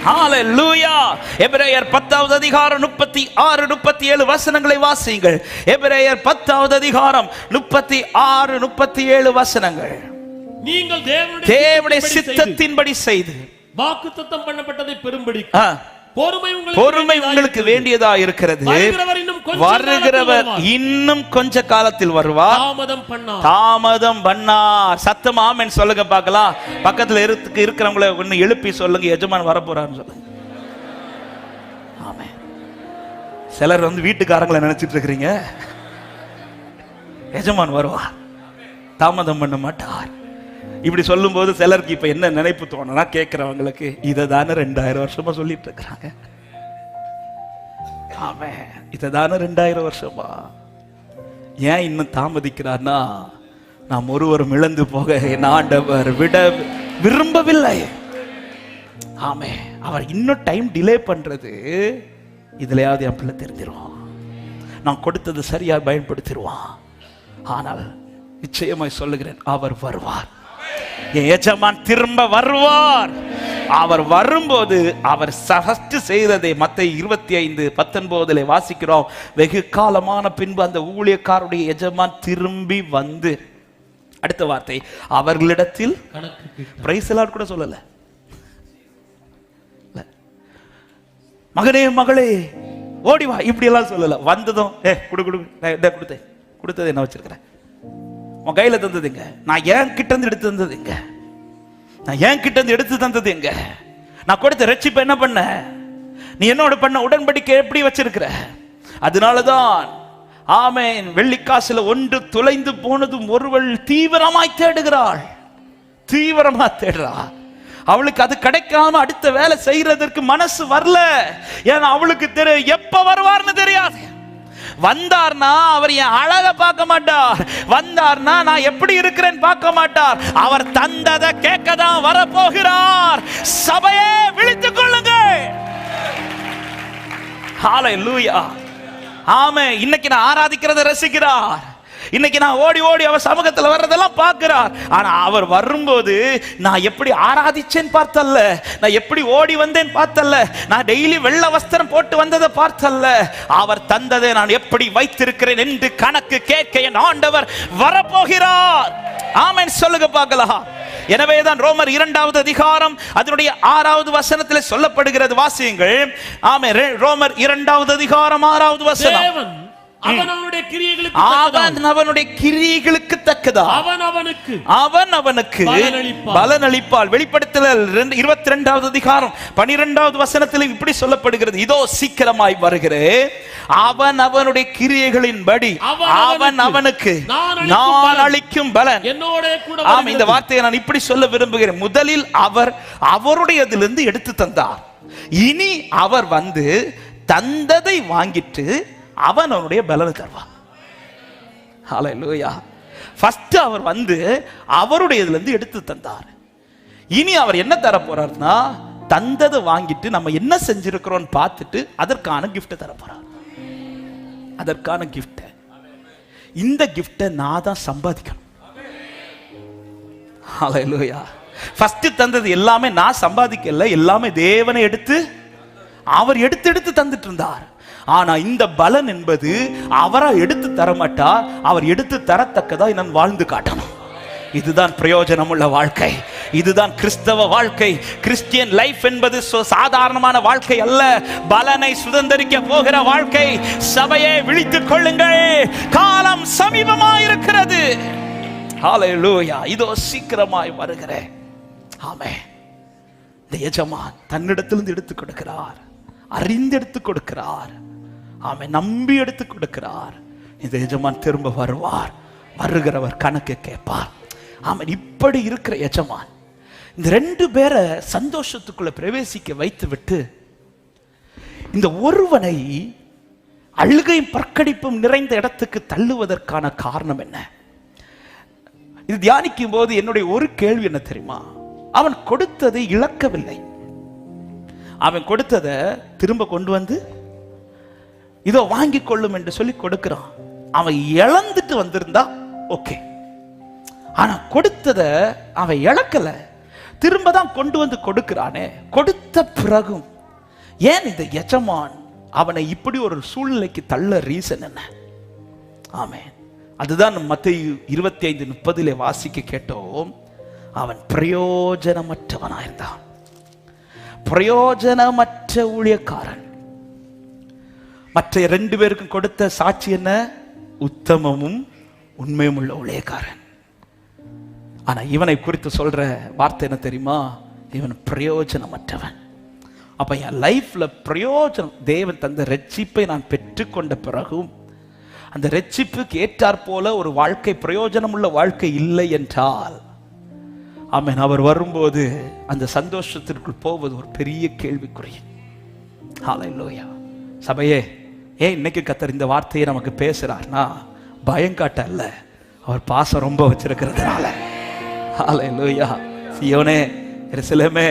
ஹalleluya. எபிரேயர் 10வது அதிகாரம் 36 37 வசனங்களை வாசியுங்கள். எபிரேயர் 10வது அதிகாரம் 36 37 வசனங்கள். நீங்கள் தேவனுடைய சித்தத்தின்படி செய்து வாக்குத்தத்தம் பண்ணப்பட்டதை பெறும்படி பொறுமை உங்களுக்கு வேண்டியதா இருக்கிறது. வருகிறவர் இன்னும் கொஞ்ச காலத்தில் வருவார், தாமதம் பண்ணார். சத்தமா ஆமென் சொல்லுங்க பார்க்கலாம். பக்கத்துல இருக்கிறவங்களை ஒன்னு எழுப்பி சொல்லுங்க, எஜமான் வரப்போறான்னு சொல்லுங்க. ஆமென். சிலர் வீட்டுக்காரங்களை நினைச்சிட்டு இருக்கிறீங்க, எஜமான் வருவார், தாமதம் பண்ண மாட்டார். இப்படி சொல்லும் போது சிலருக்கு இப்ப என்ன நினைப்பு தோணுனா, கேட்கிறவங்களுக்கு இததான 2000 வருஷமா சொல்லிட்டு இருக்கிறாங்க. ஆமென். இததான 2000 வருஷமா ஏன் இன்னும் தாமதிக்கிறார்னா, நாம் ஒருவரும் இழந்து போக என் ஆண்டவர் விட விரும்பவில்லை. ஆமென். அவர் இன்னும் டைம் டிலே பண்றது, இதுலயாவது என் பிள்ளை தெரிஞ்சிருவான், நான் கொடுத்தது சரியா பயன்படுத்திடுவான். ஆனால் நிச்சயமாய் சொல்லுகிறேன், அவர் வருவார். எஜமான் திரும்ப வருவார். அவர் வரும்போது அவர் ஃபர்ஸ்ட் செய்ததை மத்தேயு 25:19 வாசிக்கிறோம். வெகு காலமான பின்பு அந்த ஊழியக்காரருடைய எஜமான் திரும்பி வந்து, அடுத்த வார்த்தை, அவர்களிடத்தில் பிரைஸ் எல்லாம் கூட சொல்லல, மகனே மகளே ஓடி வா இப்படி எல்லாம் சொல்லல. வந்ததும் கொடுத்தது என்ன வச்சிருக்கிறேன், உன் கையில தந்ததுங்க, நான் ஏன் கிட்ட இருந்து எடுத்து தந்ததுங்க, நான் ஏன் கிட்ட இருந்து எடுத்து தந்ததுங்க, நான் கொடுத்த ரட்சிப்பு என்ன பண்ண, நீ என்னோட பண்ண உடன்படிக்கை எப்படி வச்சிருக்கிற. அதனாலதான் ஆமென், வெள்ளிக்காசுல ஒன்று தொலைந்து போனதும் ஒருவள் தீவிரமாய் தேடுகிறாள், தீவிரமா தேடுறா. அவளுக்கு அது கிடைக்காம அடுத்த வேலை செய்யறதற்கு மனசு வரல. ஏன்னா அவளுக்கு தெரியும் எப்ப வருவார்னு தெரியாது. வந்தார்னா அவர் என் அழக பார்க்க மாட்டார், வந்தார்னா நான் எப்படி இருக்கிறேன் பார்க்க மாட்டார், அவர் தந்ததை கேட்க தான் வரப்போகிறார். சபையே விழித்துக் கொள்ளுங்கள். ஹalleluya. ஆமென். இன்னைக்கு நான் ஆராதிக்கிறதை ரசிக்கிறார், இன்னைக்கு நான் ஓடி ஓடி அவர் சமூகத்தில் வர்றதெல்லாம் பார்க்கிறார். ஆனா அவர் வரும்போது நான் எப்படி ஆராதிச்சேன் பார்த்தல்ல, நான் எப்படி ஓடி வந்தேன் பார்த்தல்ல, நான் டெய்லி வெள்ளை வஸ்திரம் போட்டு வந்ததை பார்த்தல்ல, அவர் தந்ததை நான் எப்படி வைத்திருக்கிறேன் என்று கணக்கு கேட்க என் ஆண்டவர் வரப்போகிறார். ஆமென் சொல்லுங்க பார்க்கலாம். எனவேதான் ரோமர் 2வது அதிகாரம் அதனுடைய 6வது வசனத்தில் சொல்லப்படுகிறது. வாசியுங்கள். ஆமென். ரோமர் 2வது அதிகாரம் 6வது வசனம். அவன் அவனுடைய கிரியைகளுக்கு தக்கதா அவன் அவனுக்கு பலனளிப்பால். வெளிப்படுத்தல் 22வது அதிகாரம் 12வது வசனத்தில் இப்படி சொல்லப்படுகிறது, இதோ சீக்கிரமாய் வருகிறேன், அவன் அவனுடைய கிரியைகளின்படி அவன் அவனுக்கு நான் அளிக்கும் பலன். ஆம், இந்த வார்த்தையை நான் இப்படி சொல்ல விரும்புகிறேன். முதலில் அவர் அவருடையதிலிருந்து எடுத்து தந்தார், இனி அவர் வந்து தந்ததை வாங்கிட்டு அவன் அவனுடைய பலனை தருவான். ஹalleluya. ஃபர்ஸ்ட் அவர் வந்து அவருடையதுல இருந்து எடுத்து தந்தார், இனி அவர் என்ன தர போறார்னா, தந்ததை வாங்கிட்டு நம்ம என்ன செஞ்சிருக்கிறோம் பார்த்துட்டு அதற்கான கிஃப்ட் தர போறார். அதற்கான கிஃப்ட், இந்த கிஃப்டை நான் தான் சம்பாதிக்கணும். ஹalleluya. ஃபர்ஸ்ட் தந்தது எல்லாமே நான் சம்பாதிக்கல, எல்லாமே தேவனை எடுத்து அவர் எடுத்து தந்துட்டு இருந்தார். ஆனா இந்த பலன் என்பது அவரா எடுத்து தர மாட்டார், அவர் எடுத்து தரத்தக்கதா நான் வாழ்ந்து காட்டணும். இதுதான் பிரயோஜனம் உள்ள வாழ்க்கை, இதுதான் கிறிஸ்தவ வாழ்க்கை. கிறிஸ்டியன் லைஃப் என்பது சாதாரணமான வாழ்க்கை அல்ல, பலனை சுதந்தரிக்க போகிற வாழ்க்கை. சபையை விழித்துக் கொள்ளுங்கள், காலம் சமீபமாய் இருக்கிறது. ஹalleluya. இதோ சீக்கிரமாய் வருகிறேன். ஆமென். இந்த எஜமான் தன்னிடத்திலிருந்து எடுத்து கொடுக்கிறார், அறிந்து எடுத்து கொடுக்கிறார், ஆமென், நம்பி எடுத்து கொடுக்கிறார். இந்த எஜமான் திரும்ப வருவார், வருகிறவர் கணக்கு கேட்பார். ஆமென். இப்படி இருக்கிற எஜமான் இந்த 2 பேரை சந்தோஷத்துக்குள்ள பிரவேசிக்க வைத்து விட்டு இந்த ஒருவனை அழுகையும் பற்கடிப்பும் நிறைந்த இடத்துக்கு தள்ளுவதற்கான காரணம் என்ன? இது தியானிக்கும் போது என்னுடைய ஒரு கேள்வி என்ன தெரியுமா? அவன் கொடுத்ததை இழக்கவில்லை, அவன் கொடுத்ததை திரும்ப கொண்டு வந்து இதோ வாங்கி கொள்ளும் என்று சொல்லி கொடுக்கிறான். அவன் இழந்துட்டு வந்திருந்தா ஓகே, ஆனா கொடுத்ததை அவன் இழக்கல, திரும்ப தான் கொண்டு வந்து கொடுக்கிறானே, கொடுத்த பிறகும் ஏன் இந்த எஜமான் அவனை இப்படி ஒரு சூழ்நிலைக்கு தள்ள ரீசன் என்ன? ஆமென். அதுதான் மத்தேயு 25:30 வாசிக்க கேட்டோம். அவன் பிரயோஜனமற்றவனாயிருந்தான். பிரயோஜனமற்ற ஊழியக்காரன். மற்ற 2 பேருக்கும் கொடுத்த சாட்சி என்ன? உத்தமமும் உண்மையும் உள்ள ஊழியக்காரன். ஆனா இவனை குறித்து சொல்ற வார்த்தை என்ன தெரியுமா? இவன் பிரயோஜனமற்றவன். அப்ப என் லைஃப்ல பிரயோஜனம், தேவன் தந்த ரட்சிப்பை நான் பெற்றுக்கொண்ட பிறகும் அந்த ரட்சிப்புக்கு ஏற்றாற் போல ஒரு வாழ்க்கை, பிரயோஜனம் உள்ள வாழ்க்கை இல்லை என்றால், ஆமென், அவர் வரும்போது அந்த சந்தோஷத்திற்குள் போவது ஒரு பெரிய கேள்விக்குறி. ஹல்லேலூயா. சபையே, ஏன் இன்னைக்கு கர்த்தர் இந்த வார்த்தையை நமக்கு பேசுறார்னா, பயங்காட்ட அல்ல, அவர் பாசம் ரொம்ப வச்சிருக்கிறதுனால. ஹல்லேலூயா. சீயோனே, எருசலேமே,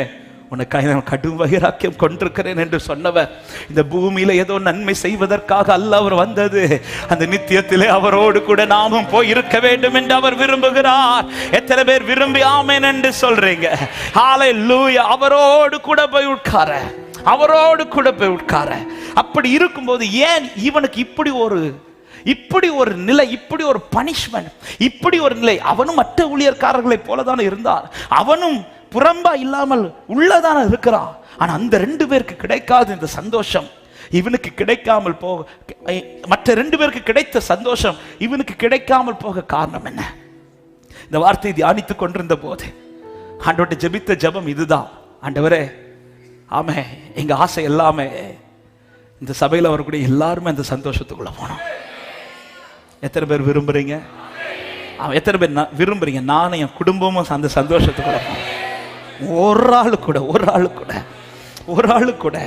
உனக்காக நான் கடும் வைராக்கியம் கொண்டிருக்கிறேன் என்று சொன்னவர் இந்த பூமியில ஏதோ நன்மை செய்வதற்காக அல்ல அவர் வந்தது. அந்த நித்தியத்திலே அவரோடு கூட நாமும் போய் இருக்க வேண்டும் என்று அவர் விரும்புகிறார். எத்தனை பேர் விரும்பி ஆமென் என்று சொல்றீங்க? ஹல்லேலூயா. அவரோடு கூட போய் உட்கார, அவரோடு கூட போய் உட்கார. அப்படி இருக்கும்போது ஏன் இவனுக்கு இப்படி ஒரு நிலை, இப்படி ஒரு பனிஷ்மெண்ட், இப்படி ஒரு நிலை? அவனும் மற்ற ஊழியர்காரர்களை போலதானே இருந்தார். அவனும் புறம்பா இல்லாமல் உள்ளதான இருக்கிறான். ஆனா அந்த 2 பேருக்கு கிடைக்காத இந்த சந்தோஷம் இவனுக்கு கிடைக்காமல் போக, மற்ற 2 பேருக்கு கிடைத்த சந்தோஷம் இவனுக்கு கிடைக்காமல் போக காரணம் என்ன? இந்த வார்த்தையை தியானித்துக் கொண்டிருந்த போது ஆண்டவர்கிட்ட ஜெபித்த ஜெபம் இதுதான். ஆண்டவரே, ஆமே, எங்க ஆசை எல்லாமே இந்த சபையில் வரக்கூடிய எல்லாருமே அந்த சந்தோஷத்துக்குள்ள போனோம். எத்தனை பேர் விரும்புறீங்க? எத்தனை பேர் விரும்புறீங்க நானும் என் குடும்பமும் அந்த சந்தோஷத்துக்குள்ள போனோம்? ஒரு ஆளு கூட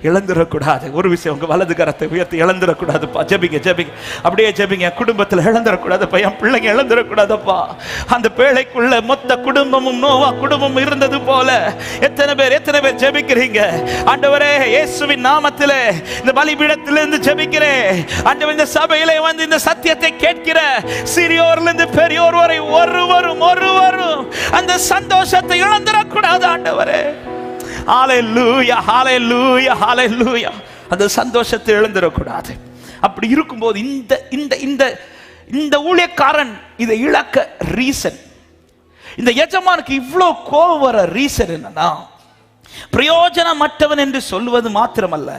இழந்துடக்கூடாது. ஒரு விஷயம், உங்க வலது கரத்தை உயர்த்தி இழந்துடக்கூடாதுப்பா. ஜெபிங்க, அப்படியே ஜெபிங்க. குடும்பத்தில் இழந்துடக்கூடாதுப்பா, என் பிள்ளைங்க இழந்துடக்கூடாதுப்பா. அந்த பேழைக்குள்ள மொத்த குடும்பமும் நோவா குடும்பம் இருந்தது போல எத்தனை பேர் ஜெபிக்கிறீங்க? ஆண்டவரே, இயேசுவின் நாமத்திலே இந்த பலிபீடத்திலிருந்து ஜெபிக்கிறேன். ஆண்டவர், இந்த சபையிலே வந்து இந்த சத்தியத்தை கேட்கிற சிறியோரிலிருந்து பெரியோர் வரை ஒருவரும் அந்த சந்தோஷத்தை இழந்துடக்கூடாது ஆண்டவரே. ஹல்லேலூயா, ஹல்லேலூயா, ஹல்லேலூயா. அந்த சந்தோஷத்தை இழந்துடக்கூடாது. அப்படி இருக்கும்போது இந்த ஊழியக்காரன் இதை இழக்க ரீசன், இந்த எஜமானுக்கு இவ்வளவு கோபம் வர ரீசன் என்னன்னா, பிரயோஜனமற்றவன் என்று சொல்லுவது மாத்திரமல்ல,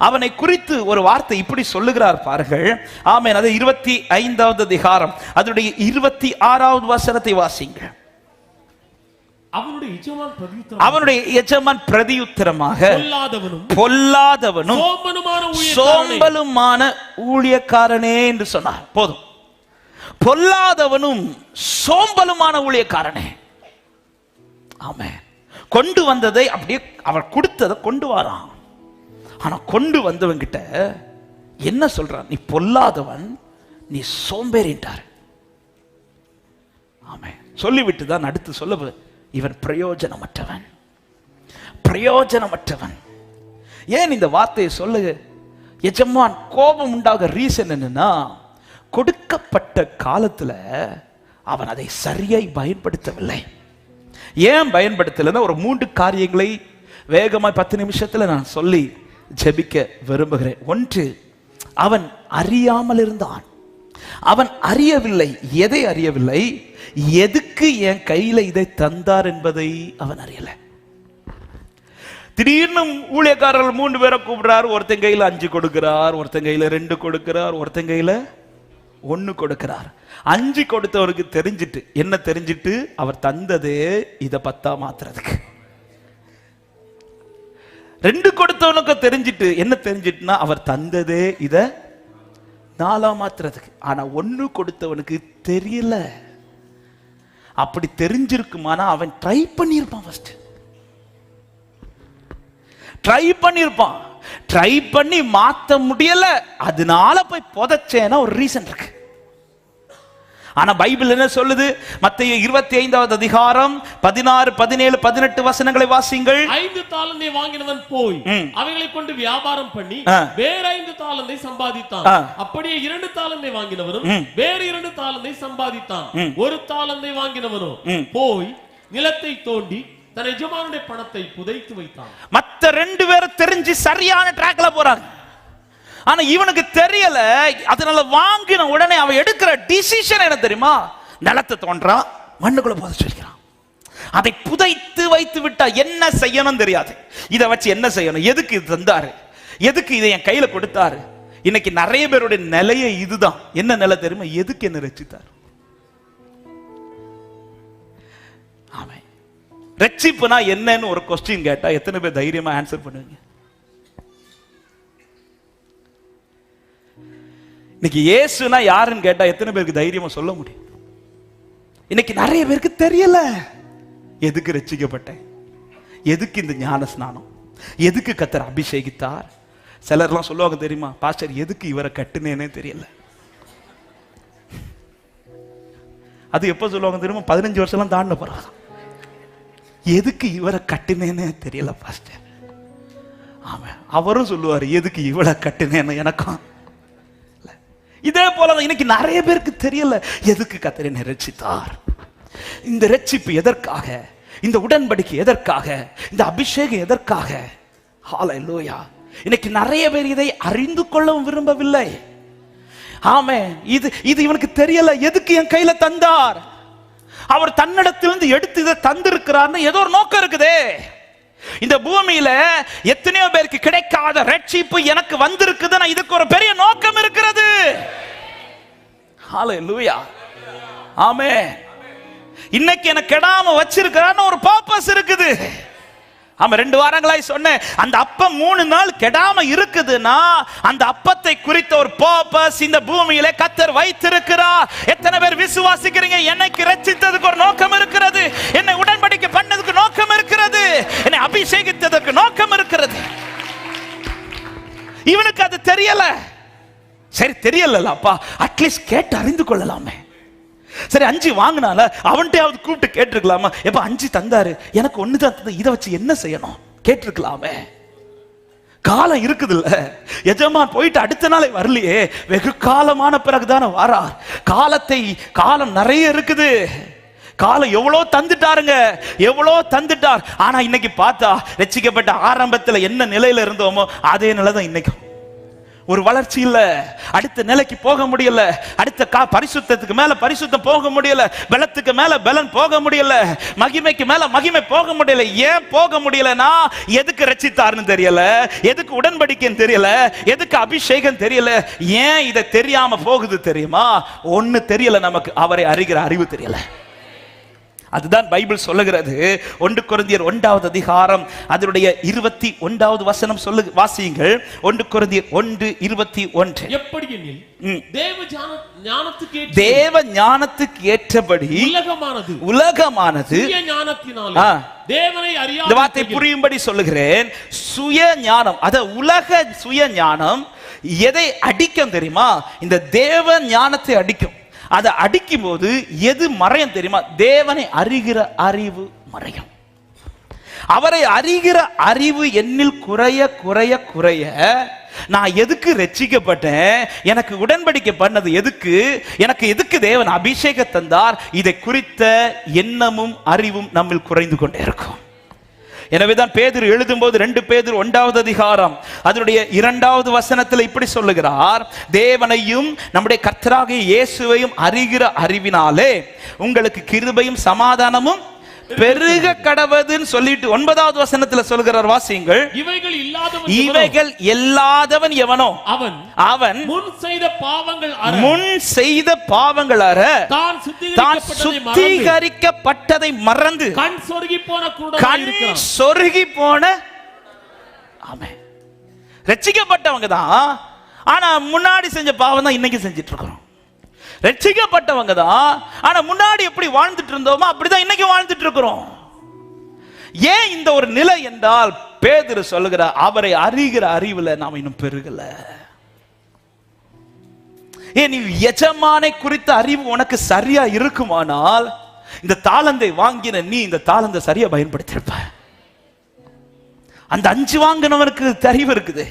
அவனை குறித்து ஒரு வார்த்தை இப்படி சொல்லுகிறார் பாருங்கள். ஆமென். அது 25வது அதிகாரம் அதனுடைய 26வது வசனத்தை வாசிங்க. அவனுடைய எஜமான் பிரதியுத்தரமாக, பொல்லாதவனும் சோம்பலுமான ஊழியக்காரனே என்று சொன்னார். போதும். பொல்லாதவனும் சோம்பலுமான ஊழியக்காரனே. ஆமென். கொண்டு வந்ததை அப்படியே அவர் கொடுத்ததை கொண்டு வரான். ஆனா கொண்டு வந்தவன் கிட்ட என்ன சொல்றான்? நீ பொல்லாதவன், நீ சோம்பேறின்றார். ஆமென். சொல்லிவிட்டு தான் அடுத்து சொல்ல, இவன் பிரயோஜனமற்றவன். ஏன் இந்த வார்த்தையை சொல்ல எஜமான் கோபம் உண்டாக ரீசன் என்னன்னா, கொடுக்கப்பட்ட காலத்துல அவன் அதை சரியாய் பயன்படுத்தவில்லை. ஏன் பயன்படுத்தலைன்னா, ஒரு 3 காரியங்களை வேகமாய் 10 நிமிஷத்துல நான் சொல்லி ஜெபிக்க விரும்புகிறேன். 1, அவன் அறியாமல் இருந்தான். அவன் அறியவில்லை. எதை அறியவில்லை? எதுக்கு என் கையில இதை தந்தார் என்பதை அவன் அறியல. திடீர்னு ஊழியக்காரர்கள் 3 பேரை கூப்பிடுறார். ஒருத்தன் கையில 5 கொடுக்கிறார், ஒருத்தன் கையில 2 கொடுக்கிறார், ஒருத்தன் கையில 1 கொடுக்கிறார். 5 கொடுத்தவருக்கு தெரிஞ்சிட்டு என்ன தெரிஞ்சிட்டு? அவர் தந்ததே இதை 10 மாத்துறதுக்கு. 2 கொடுத்தவனுக்கு தெரிஞ்சிட்டு என்ன தெரிஞ்சிட்டுனா, அவர் தந்ததே இதை 4 மாத்துறதுக்கு. ஆனா 1 கொடுத்தவனுக்கு தெரியல. அப்படி தெரிஞ்சிருக்குமானா அவன் ட்ரை பண்ணியிருப்பான். ஃபர்ஸ்ட் ட்ரை பண்ணி மாத்த முடியல, அதனால போய் புதைச்சேன்னா ஒரு ரீசன் இருக்கு. ஆனா பைபிள் என்ன சொல்லுது? மத்தேயு 25வது அதிகாரம் 16, 17, 18 வசனங்களை வாசிங்கள். 5 தாலந்தை வாங்கினவன் போய் அவைகளை கொண்டு வியாபாரம் பண்ணி வேற 5 தாலந்தை சம்பாதித்தான். அப்படியே 2 தாலந்தை வாங்கினவனும் வேற 2 தாலந்தை சம்பாதித்தான். 1 தாலந்தை வாங்கினவனோ போய் நிலத்தை தோண்டி தன் எஜமானுடைய பணத்தை புதைத்து வைத்தான். மத்த 2 பேரும் தெரிஞ்சு சரியான ட்ராக்ல போறாங்க. ஆனா இவனுக்கு தெரியல. அதனால வாங்கின உடனே அவன் எடுக்கிற டிசிஷன் என்ன தெரியுமா? நிலத்தை தோன்றா, மண்ணுக்குள்ள புதைச்சு வைக்கிறான். அதை புதைத்து வைத்து விட்டா என்ன செய்யணும் தெரியாது. இதை வச்சு என்ன செய்யணும்? எதுக்கு இது தந்தாரு? எதுக்கு இதை என் கையில கொடுத்தாரு? இன்னைக்கு நிறைய பேருடைய நிலையை இதுதான். என்ன நிலை தெரியுமா? எதுக்கு என்ன ரட்சித்தார்? ஆமே. ரட்சிப்புனா என்னன்னு ஒரு கொஸ்டின் கேட்டா எத்தனை பேர் தைரியமா ஆன்சர் பண்ணுவீங்க? இன்னைக்கு இயேசுனா யாருன்னு கேட்டா எத்தனை பேருக்கு தைரியமா சொல்ல முடியும்? இன்னைக்கு நிறைய பேருக்கு தெரியல. எதுக்கு ரட்சிக்கப்பட்டேன்? எதுக்கு இந்த ஞான ஸ்நானம்? எதுக்கு கர்த்தர் அபிஷேகித்தார்? சிலர்லாம் சொல்லுவாங்க தெரியுமா, பாஸ்டர் எதுக்கு இவரை கட்டுனேனே தெரியல. அது எப்ப சொல்லுவாங்க தெரியுமா? 15 வருஷம் தாண்டின பிறகு. எதுக்கு இவரை கட்டுனேனே தெரியல பாஸ்டர். ஆமா, அவரும் சொல்லுவாரு எதுக்கு இவளை கட்டுனேன்னு. எனக்கும் இதே போலதான் இன்னைக்கு நிறைய பேருக்கு தெரியல எதுக்கு கர்த்தர் என்னை ரட்சித்தார். இந்த ரட்சிப்பு எதற்காக? இந்த உடன்படிக்கை எதற்காக? இந்த அபிஷேகம் எதற்காக? ஹல்லேலூயா. இன்னைக்கு நிறைய பேர் இதை அறிந்து கொள்ளவும் விரும்பவில்லை. ஆமே, இது இவனுக்கு தெரியல. எதுக்கு என் கையில தந்தார்? அவர் தன்னிடத்திலிருந்து எடுத்து இதை தந்திருக்கிறார்னு ஏதோ ஒரு நோக்கம் இருக்குதே. இந்த பூமியில எத்தனையோ பேருக்கு கிடைக்காத ரட்சிப்பு எனக்கு வந்திருக்குதுன்னா இதுக்கு ஒரு பெரிய நோக்கம் இருக்கிறது. ஹல்லேலூயா. ஆமென். இன்னைக்கு எனக்கு கெடாம வச்சிருக்கிறான்னு ஒரு பர்பஸ் இருக்குது. ஆமா, 2 வாரங்களாய் சொன்னேன். அந்த அப்பம் 3 நாள் கெடாம இருக்குதுன்னா அந்த அப்பத்தை குறித்த ஒரு பர்பஸ் இந்த பூமியில கர்த்தர் வைத்திருக்கிறார். எத்தனை பேர் விசுவாசிக்கிறீங்க? என்னைக்கு ரட்சித்ததுக்கு ஒரு நோக்கம் இருக்கிறது. என்னை உடன்படிக்கை பண்ணதுக்கு நோக்கம் இருக்கிறது. என்னை அபிஷேகித்ததற்கு நோக்கம் இருக்கிறது. இவனுக்கு அது தெரியல. சரி, தெரியல அப்பா, அட்லீஸ்ட் கேட்டு அறிந்து கொள்ளலாமே. சரி, 5 வாங்கினால அவன்கிட்டயாவது கூப்பிட்டு கேட்டிருக்கலாமா? எப்ப 5 தந்தாரு, எனக்கு 1 தான் தந்தாரு, இதை வச்சு என்ன செய்யணும் கேட்டிருக்கலாமே. காலம் இருக்குது இல்ல. எஜமான் போயிட்டு அடுத்த நாளே வரலையே, வெகு காலமான பிறகுதானே வாரார். காலம் நிறைய இருக்குது. காலம் எவ்வளோ தந்துட்டாருங்க, எவ்வளோ தந்துட்டார். ஆனா இன்னைக்கு பார்த்தா ரட்சிக்கப்பட்ட ஆரம்பத்துல என்ன நிலையில இருந்தோமோ அதே நிலை தான் இன்னைக்கும். ஒரு வளர்ச்சி இல்ல, அடுத்த நிலைக்கு போக முடியல, அடுத்த பரிசுத்தத்துக்கு மேல பரிசுத்தம் போக முடியல, பலத்துக்கு மேல பலன் போக முடியல, மகிமைக்கு மேல மகிமை போக முடியல. ஏன் போக முடியலனா எதுக்கு ரட்சித்தார்னு தெரியல, எதுக்கு உடன்படிக்கைன்னு தெரியல, எதுக்கு அபிஷேகம் தெரியல. ஏன் இதை தெரியாம போகுது தெரியுமா? ஒண்ணு தெரியல நமக்கு, அவரை அறிகிற அறிவு தெரியல. அதுதான் பைபிள் சொல்லுகிறது. 1 கொரிந்தியர் 1வது அதிகாரம் அதனுடைய 21வது வசனம் வாசியுங்கள். 1 கொரிந்தியர் 1:21. எப்படியெனில் தேவ ஞானத்துக்கு ஏற்றபடி உலகமானது தேவனை அறியாத, இந்த வார்த்தை புரியும்படி சொல்லுகிறேன். சுய ஞானம், அத உலக சுய ஞானம் எதை அடிக்கும் தெரியுமா? இந்த தேவ ஞானத்தை அடிக்கும். அதை அடிக்கும் போது எது மறையும் தெரியுமா? தேவனை அறிகிற அறிவு மறையும். அவரை அறிகிற அறிவு என்னில் குறைய குறைய குறைய நான் எதுக்கு ரட்சிக்கப்பட்டேன், எனக்கு உடன்படிக்கை பண்ணது எதுக்கு, எனக்கு எதுக்கு தேவன் அபிஷேகம் தந்தார், இதை குறித்த எண்ணமும் அறிவும் நம்மில் குறைந்து கொண்டே இருக்கும். எனவேதான் பேதுரு எழுதும்போது 2 பேதுரு 1வது அதிகாரம் அதனுடைய 2வது வசனத்தில் இப்படி சொல்லுகிறார். தேவனையும் நம்முடைய கர்த்தராகிய இயேசுவையும் அறிகிற அறிவினாலே உங்களுக்கு கிருபையும் சமாதானமும் பெருக கடவதுன்னு சொல்லிட்டு 9வது வசனத்துல சொல்கிறார். வாசியுங்கள். இவைகள் இல்லாதவன் எவனோ அவன் முன் செய்த பாவங்கள் அற தான் சுத்திகரிக்கப்பட்டதை மறந்து கண் சொருகி போன ஆமென். ரட்சிக்கப்பட்டவங்க தான், ஆனா முன்னாடி செஞ்ச பாவம் தான் இன்னைக்கு செஞ்சிட்டு இருக்கிறோம். ரட்சிக்கப்பட்டவங்க தான், ஆனா முன்னாடி எப்படி வாழ்ந்துட்டு இருந்தோமோ அப்படிதான் இன்னைக்கு வாழ்ந்துட்டு இருக்கிறோம். ஏன் இந்த ஒரு நிலை என்றால் பேதுரு சொல்லுகிற அவரை அறிகிற அறிவுல நாம இன்னும் பெருகல. ஏன் நீ எஜமானை குறித்த அறிவு உனக்கு சரியா இருக்குமானால் இந்த தாளந்தை வாங்கின நீ இந்த தாளந்தை சரியா பயன்படுத்திருப்ப. அந்த 5 வாங்கினவனுக்கு அறிவு இருக்குது,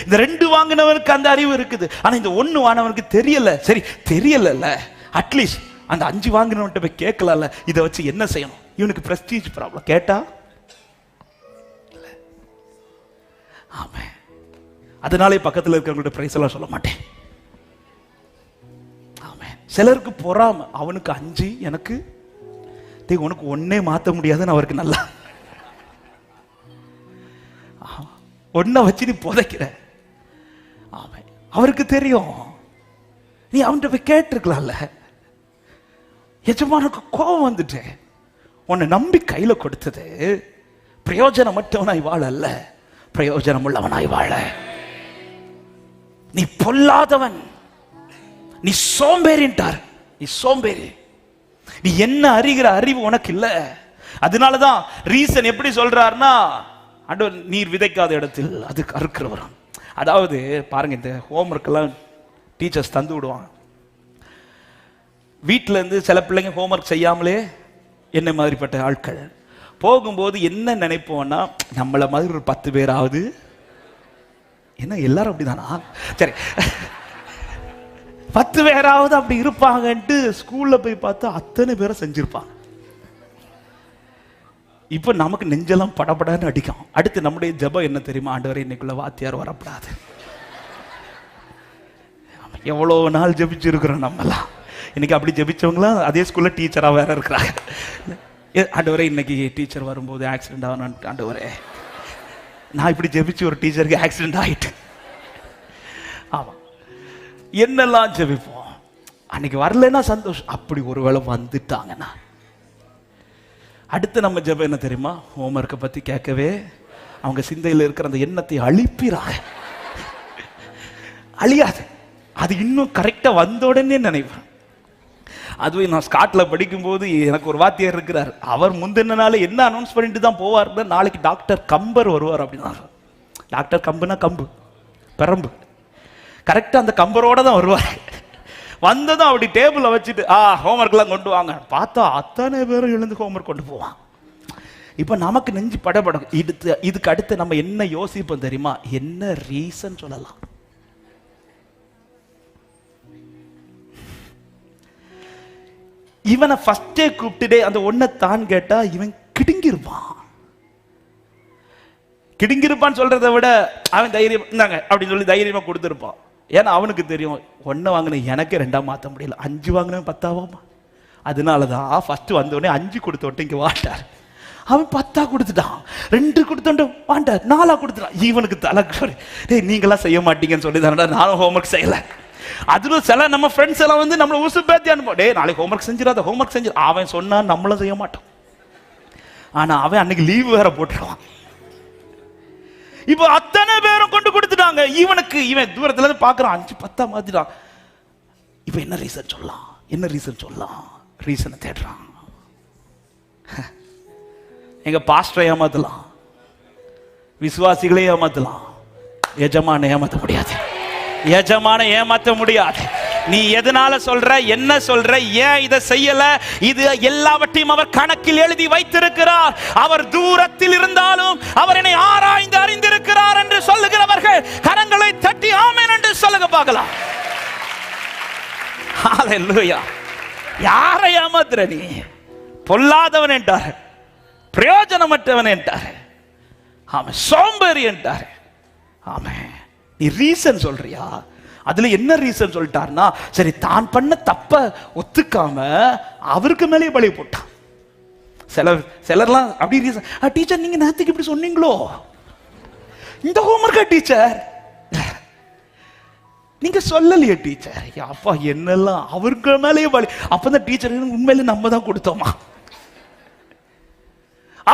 இந்த 2 வாங்கினவனுக்கு அந்த அறிவு இருக்குது. ஆனா இந்த 1 வாங்கினவனுக்கு தெரியல. சரி, தெரியல, அட்லீஸ்ட் அந்த 5 வாங்கினவன்கிட்ட போய் கேட்கல, இதை வச்சு என்ன செய்யணும் இவனுக்கு பிரஸ்டீஜ் ப்ராப்ளம். கேட்டா ஆமே. அதனாலே பக்கத்தில் இருக்கிறவங்கள்ட்ட பிரைஸ் எல்லாம் சொல்ல மாட்டேன். ஆமே. சிலருக்கு பொறாம, அவனுக்கு 5 எனக்கு உனக்கு ஒன்னே மாத்த முடியாதுன்னு அவருக்கு நல்லா ஒன்ன வச்சு நீ புதைக்கிற. ஆமே. அவருக்கு தெரியும். நீ அவன்கிட்ட போய் கேட்டிருக்கலாம்ல. எஜமானுக்கு கோபம் வந்துட்டு உன்னை நம்பி கையில கொடுத்தது பிரயோஜனம் மற்றவனாய் வாழ அல்ல, பிரயோஜனம் உள்ளவனாய் வாழ. நீ பொல்லாதவன், நீ சோம்பேறின்ட்டார். நீ சோம்பேறி, நீ என்ன அறிகிற அறிவு உனக்கு இல்ல. அதனாலதான் ரீசன் எப்படி சொல்றாருன்னா, ஆண்டவர் நீர் விதைக்காத இடத்தில் அதுக்கு அறுக்கிறவரும். அதாவது பாருங்க, இந்த ஹோம்ஒர்க் எல்லாம் டீச்சர்ஸ் தந்து விடுவாங்க. வீட்டில இருந்து சில பிள்ளைங்க ஹோம்ஒர்க் செய்யாமலே என்ன மாதிரிப்பட்ட ஆட்கள் போகும்போது என்ன நினைப்போம்னா, நம்மள மாதிரி ஒரு 10 பேராவது, என்ன எல்லாரும் அப்படிதானா, சரி 10 பேராவது அப்படி இருப்பாங்கன்ட்டு ஸ்கூல்ல போய் பார்த்தா அத்தனை பேரை செஞ்சிருப்பாங்க. இப்ப நமக்கு நெஞ்செல்லாம் படபடன்னு அடிக்கும். அடுத்து நம்முடைய ஜெபம் என்ன தெரியுமா? ஆண்டவரே இன்னைக்குள்ள வாத்தியார் வரப்படாது. எவ்வளவு நாள் ஜெபிச்சிருக்கிறோம் நம்மலாம். இன்னைக்கு அப்படி ஜெபிச்சவங்களாம் அதே ஸ்கூல்ல டீச்சரா வேற இருக்கிறாங்க. ஆண்டவரே இன்னைக்கு டீச்சர் வரும்போது ஆக்சிடென்ட் ஆகணும். ஆண்டவரே, நான் இப்படி ஜெபிச்சு ஒரு டீச்சருக்கு ஆக்சிடென்ட் ஆயிட்டு. ஆமா, என்னெல்லாம் ஜெபிப்போம். அன்னைக்கு வரலன்னா சந்தோஷம். அப்படி ஒருவேளை வந்துட்டாங்கன்னா அடுத்து நம்ம ஜெபம் என்ன தெரியுமா? ஹோம்ஒர்க்கை பத்தி கேட்கவே அவங்க சிந்தையில் இருக்கிற அந்த எண்ணத்தை அழிப்பிறாங்க. அழியாது, அது இன்னும் கரெக்டா வந்த உடனே நினைப்பேன். அதுவும் நான் ஸ்காட்ல படிக்கும்போது எனக்கு ஒரு வாத்தியார் இருக்கிறார். அவர் முந்தின நாள் என்ன அனௌன்ஸ் பண்ணிட்டு தான் போவார்னா, நாளைக்கு டாக்டர் கம்பர் வருவார் அப்படின்னா. டாக்டர் கம்புனா கம்பு, பெரம்பு. கரெக்டா அந்த கம்பரோட தான் வருவார். வந்ததும் அப்படி டேபிள வச்சுட்டு ஹோம்ஒர்க் எல்லாம் கொண்டு வாங்க. பார்த்தா அத்தனை பேரும் எழுந்து ஹோம்ஒர்க் கொண்டு போவான். இப்ப நமக்கு நெஞ்சு படபடம். இதுக்கு அடுத்து நம்ம என்ன யோசிப்போம் தெரியுமா? என்ன ரீசன் சொல்லலாம்? இவனை ஃபர்ஸ்டே கூப்பிட்டுட்டே அந்த ஒன்ன தான் கேட்டா இவன் கிடுங்கிருப்பான். கிடுங்கிருப்பான்னு சொல்றதை விட அவன் தைரியம் இருந்தாங்க அப்படின்னு சொல்லி தைரியமா கொடுத்துருப்பான். ஏன்னா அவனுக்கு தெரியும், 1 வாங்கின எனக்கு 2 மாற்ற முடியல, 5 வாங்கினவன் 10ஆவாமா. அதனாலதான் ஃபர்ஸ்ட் வந்தவொடனே 5 கொடுத்தோட்டு இங்க வாட்டார். அவன் 10 கொடுத்துட்டான், 2 கொடுத்தோண்டு வாண்டார், 4 கொடுத்துட்டான். இவனுக்கு தலை டேய் நீங்களாம் செய்ய மாட்டீங்கன்னு சொல்லி தானடா நானும் ஹோம்ஒர்க் செய்யல. அதுல சில நம்ம ஃப்ரெண்ட்ஸ் எல்லாம் வந்து நம்மள உசு பேத்தி அனுப்போம். டே நாளைக்கு ஹோம்ஒர்க் செஞ்சிடாத, ஹோம்ஒர்க் செஞ்சு. அவன் சொன்னா நம்மளும் செய்ய மாட்டோம். ஆனா அவன் அன்னைக்கு லீவ் வேற போட்டுருவான். இப்ப அத்தனை பேரும் கொண்டு கொடுத்துட்டாங்க. இவனுக்கு இவன் தூரத்துல இருந்து பாக்குறான், 5 10 மாத்திட்டான். இப்ப என்ன ரீசன் சொல்லலாம்? என்ன ரீசன் சொல்லலாம்? ரீசனை தேடுறான். எங்க பாஸ்டரை ஏமாத்தலாம், விசுவாசிகளே ஏமாத்தலாம், எஜமான ஏமாத்த முடியாது. எஜமான ஏமாத்த முடியாது. நீ எதனால சொல்ற, என்ன சொல்ற, ஏன் இதை செய்யல, இது எல்லாவற்றையும் அவர் கணக்கில் எழுதி வைத்திருக்கிறார். அவர் தூரத்தில் இருந்தாலும் அவர் என்னை ஆராய்ந்து அறிந்திருக்கிறார் என்று சொல்லுகிறவர்கள் கரங்களை தட்டி ஆமென் என்று சொல்லுங்க பார்க்கலாம். ஹalleluya. யாரை ஏமாத்துற நீ? பொல்லாதவன் என்றார், பிரயோஜனமற்றவன் என்றார், ஆமா சோம்பேறி என்றார். ஆமா, நீ ரீசன் சொல்றியா? அதுல என்ன ரீசன் சொல்லிட்டார்னா, சரி தான் பண்ண தப்ப ஒத்துக்காம அவருக்கு மேலே பழி போட்டான். சிலர்லாம் அப்படி ரீசன், டீச்சர் நீங்க நேத்துக்கு இப்படி சொன்னீங்களோ, இந்த ஹோம்ஒர்க்கா டீச்சர் நீங்க சொல்லலையே டீச்சர். அப்பா என்னெல்லாம் அவருக்கு மேலேயே பழி. அப்பதான் டீச்சர் உண்மையில நம்ம தான் கொடுத்தோமா,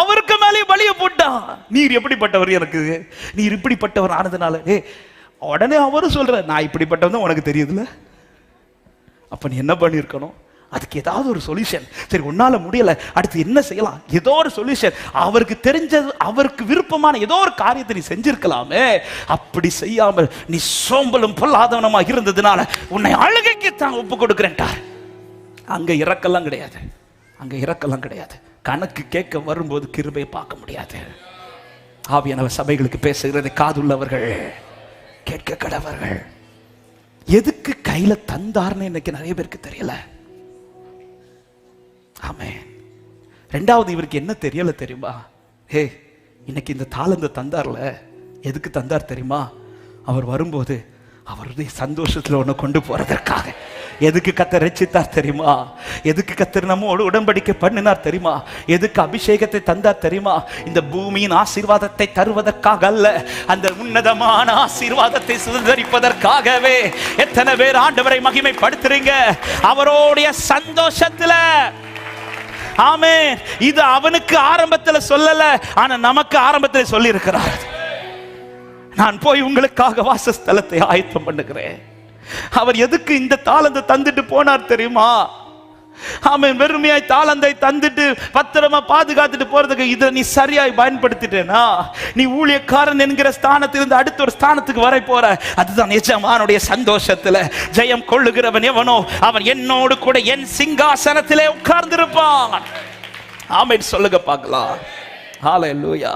அவருக்கு மேலே பலிய போட்டான். நீர் எப்படிப்பட்டவர், எனக்கு நீர் இப்படிப்பட்டவர் ஆனதுனால உடனே அவரும் சொல்ற, நான் இப்படிப்பட்டவன் உனக்கு தெரியுதுல, அப்ப நீ என்ன பண்ணிருக்கணும்? அதுக்கு ஏதாவது ஒரு சொல்யூஷன். சரி உன்னால முடியல, அடுத்து என்ன செய்யலாம்? ஏதோ ஒரு சொல்யூஷன். அவருக்கு தெரிஞ்சது, அவருக்கு விருப்பமான ஏதோ ஒரு காரியத்தை நீ செஞ்சிருக்கலாமே. அப்படி செய்யாமல் நீ சோம்பலும் பொல்லாதவனமா இருந்ததுனால உன்னை அழுகைக்கு தான் ஒப்பு கொடுக்கிறேன்டார். அங்க இறக்கலாம் கிடையாது, அங்க இறக்கலாம் கிடையாது. கணக்கு கேட்க வரும்போது கிருபையை பார்க்க முடியாது. ஆவியானவர் சபைகளுக்கு பேசுகிறதை காதுள்ளவர்கள் கேட்க கடவர்கள். எதுக்கு கையில தந்தார்னு இன்னைக்கு நிறைய பேருக்கு தெரியல. ஆமென். ரெண்டாவது இவருக்கு என்ன தெரியல தெரியுமா? ஹே, இன்னைக்கு இந்த தாளந்தை தந்தார்ல, எதுக்கு தந்தார் தெரியுமா? அவர் வரும்போது அவருடைய சந்தோஷத்துல ஒண்ணு கொண்டு போறதற்காக. எதுக்கு கர்த்தர் ரட்சித்தார் தெரியுமா? எதுக்கு கர்த்தர் நம்மோடு உடன்படிக்கை பண்ணினார் தெரியுமா? எதுக்கு அபிஷேகத்தை தந்தார் தெரியுமா? இந்த பூமியின் ஆசீர்வாதத்தை தருவதற்காக அல்ல, அந்த உன்னதமான ஆசீர்வாதத்தை சுதந்தரிப்பதற்காகவே. எத்தனை பேர் ஆண்டவரை மகிமைப்படுத்துறீங்க அவருடைய சந்தோஷத்துல? ஆமென். இது அவனுக்கு ஆரம்பத்துல சொல்லல, ஆனா நமக்கு ஆரம்பத்துல சொல்லி இருக்கிறார். நான் போய் உங்களுக்காக வாசஸ்தலத்தை ஆயத்தம் பண்ணுகிறேன். அவர் எதுக்கு இந்த தாளந்தை தந்துட்டு போனார் தெரியுமா? ஆமென். வெறுமையாய் தாளந்தை தந்துட்டு பத்திரமா பாதுகாத்துட்டு போறதுக்கு இதை நீ சரியாய் பயன்படுத்திட்டேனா, நீ ஊழியக்காரன் என்கிற ஸ்தானத்திலிருந்து அடுத்த ஒரு ஸ்தானத்துக்கு வரை போற. அதுதான் எஜமானுடைய சந்தோஷத்துல ஜெயம் கொள்ளுகிறவன் எவனோ அவன் என்னோடு கூட என் சிங்காசனத்திலே உட்கார்ந்திருப்பான். ஆமென் சொல்லுங்க பார்க்கலாம். ஹல்லேலூயா.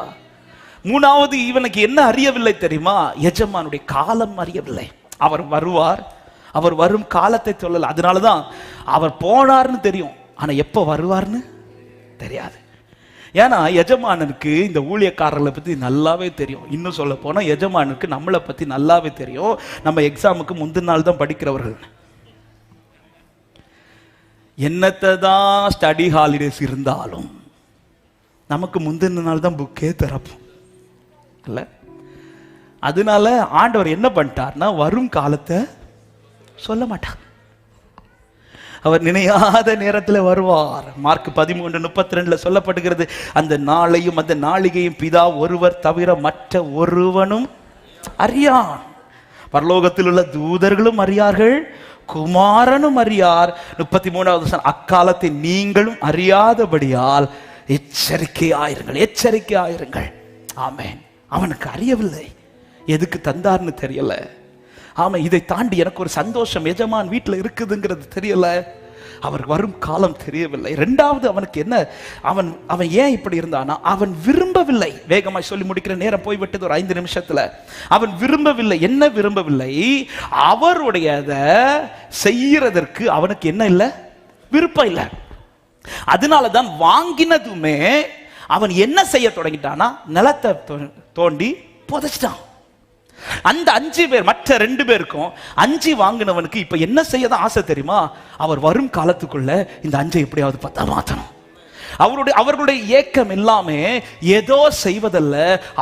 மூணாவது, இவனுக்கு என்ன அறியவில்லை தெரியுமா? எஜமானுடைய காலம் அறியவில்லை. அவர் வருவார், அவர் வரும் காலத்தை சொல்லல. அதனாலதான் அவர் போனார்னு தெரியும், ஆனா எப்ப வருவார்னு தெரியாது. ஏன்னா எஜமானனுக்கு இந்த ஊழியக்காரர்களை பத்தி நல்லாவே தெரியும். இன்னும் சொல்ல போனா எஜமானுக்கு நம்மளை பத்தி நல்லாவே தெரியும். நம்ம எக்ஸாமுக்கு முந்தின நாள் தான் படிக்கிறவர்கள். என்னத்தை தான் ஸ்டடி ஹாலிடேஸ் இருந்தாலும் நமக்கு முந்தின நாள் தான் புக்கே திறப்போம் இல்ல. அதனால ஆண்டவர் என்ன பண்ணிட்டார்னா வரும் காலத்தை சொல்ல மாட்டார். அவர் நினையாத நேரத்தில் வருவார். மார்க் 13:32 சொல்லப்படுகிறது, அந்த நாளையும் அந்த நாளிகையும் பிதா ஒருவர் தவிர மற்ற ஒருவனும் அறியான். பரலோகத்தில் உள்ள தூதர்களும் அறியார்கள், குமாரனும் அறியார். 33வது அக்காலத்தை நீங்களும் அறியாதபடியால் எச்சரிக்கையாயிருங்கள், எச்சரிக்கையாயிருங்கள். ஆமென். அவனுக்கு அறியவில்லை, எதுக்கு தந்தார்னு தெரியல. ஆமா, இதை தாண்டி எனக்கு ஒரு சந்தோஷம் எஜமான் வீட்டில் இருக்குதுங்கிறது தெரியல, அவர் வரும் காலம் தெரியவில்லை. ரெண்டாவது, அவனுக்கு என்ன, அவன் ஏன் இப்படி இருந்தானா? அவன் விரும்பவில்லை. வேகமாய் சொல்லி முடிக்கிற நேரம் போய்விட்டது ஒரு 5 நிமிஷத்துல. அவன் விரும்பவில்லை. என்ன விரும்பவில்லை? அவருடையத செய்யறதற்கு அவனுக்கு என்ன இல்லை, விருப்பம் இல்லை. அதனாலதான் வாங்கினதுமே அவன் என்ன செய்ய தொடங்கிட்டானா, நிலத்தை தோண்டி புதைச்சிட்டான். அந்த 5 பேர், மற்ற 2 பேருக்கும் 5 வாங்கினவனுக்கு இப்ப என்ன செய்யதான் ஆசை தெரியுமா? அவர் வரும் காலத்துக்குள்ள இந்த 5 எப்படியாவது 10 மாத்தணும். அவர்களுடைய ஏக்கம் எல்லாமே ஏதோ செய்வதல்ல,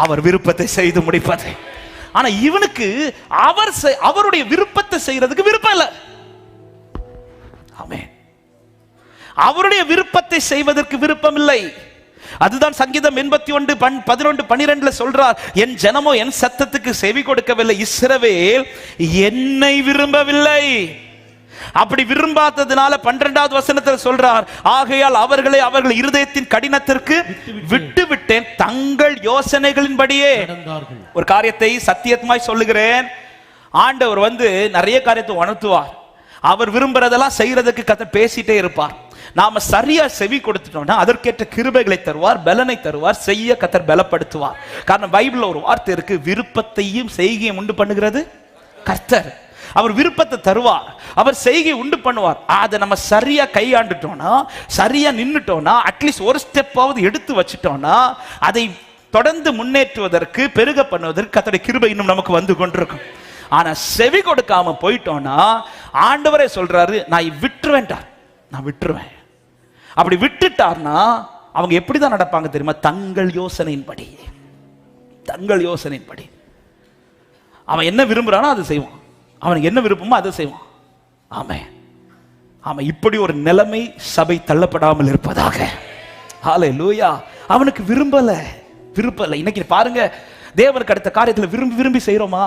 அவர் விருப்பத்தை செய்து முடிப்பது. ஆனா இவனுக்கு அவருடைய விருப்பத்தை செய்யறதுக்கு விருப்பம் இல்லை. ஆமென். அவருடைய விருப்பத்தை செய்வதற்கு விருப்பம் இல்லை. அதுதான் சங்கீதம் 81:11-12 சொல்றார், என் ஜனமோ என் சத்தத்துக்கு செவி கொடுக்கவில்லை, இஸ்ரவேல் என்னை விரும்பவில்லை. அப்படி விரும்பாததுனால 12வது வசனத்தில் சொல்றார், ஆகையால் அவர்களை அவர்கள் இருதயத்தின் கடினத்திற்கு விட்டு விட்டேன், தங்கள் யோசனைகளின்படியே. ஒரு காரியத்தை சத்தியமாய் சொல்லுகிறேன், ஆண்டவர் நிறைய காரியத்தை உணர்த்துவார். அவர் விரும்புறதெல்லாம் செய்யறதுக்கு கர்த்தர் பேசிட்டே இருப்பார். நாம சரியா செவி கொடுத்துட்டோம்னா அதற்கேற்ற கிருபைகளை தருவார், பலனை தருவார், செய்ய கர்த்தர் பலப்படுத்துவார். காரணம் பைபிள்ல ஒரு வார்த்தை இருக்கு, விருப்பத்தையும் செய்கையும் உண்டு பண்ணுகிறது கர்த்தர். அவர் விருப்பத்தை தருவார், அவர் செய்கை உண்டு பண்ணுவார். அதை நம்ம சரியா கையாண்டுட்டோம்னா, சரியா நின்னுட்டோம்னா, அட்லீஸ்ட் ஒரு ஸ்டெப்பாவது எடுத்து வச்சுட்டோம்னா, அதை தொடர்ந்து முன்னேற்றுவதற்கு, பெருக பண்ணுவதற்கு கர்த்தருடைய கிருபை இன்னும் நமக்கு வந்து கொண்டிருக்கும். ஆனா செவி கொடுக்காம போயிட்டோம்னா ஆண்டவரே சொல்றாரு, நான் விட்டுருவேன்டார், நான் விட்டுருவேன். அப்படி விட்டுட்டார்னா அவங்க எப்படிதான் நடப்பாங்க தெரியுமா? தங்கள் யோசனையின்படி. தங்கள் யோசனையின்படி அவன் என்ன விரும்புறானோ அதை செய்வான், அவனுக்கு என்ன விருப்பமோ அதை செய்வான். ஆமென். ஆமா, இப்படி ஒரு நிலைமை சபை தள்ளப்படாமல் இருப்பதாக. ஹல்லேலூயா. அவனுக்கு விரும்பல. இன்னைக்கு பாருங்க, தேவனுக்கு அடுத்த காரியத்தில் விரும்பி செய்யறோமா?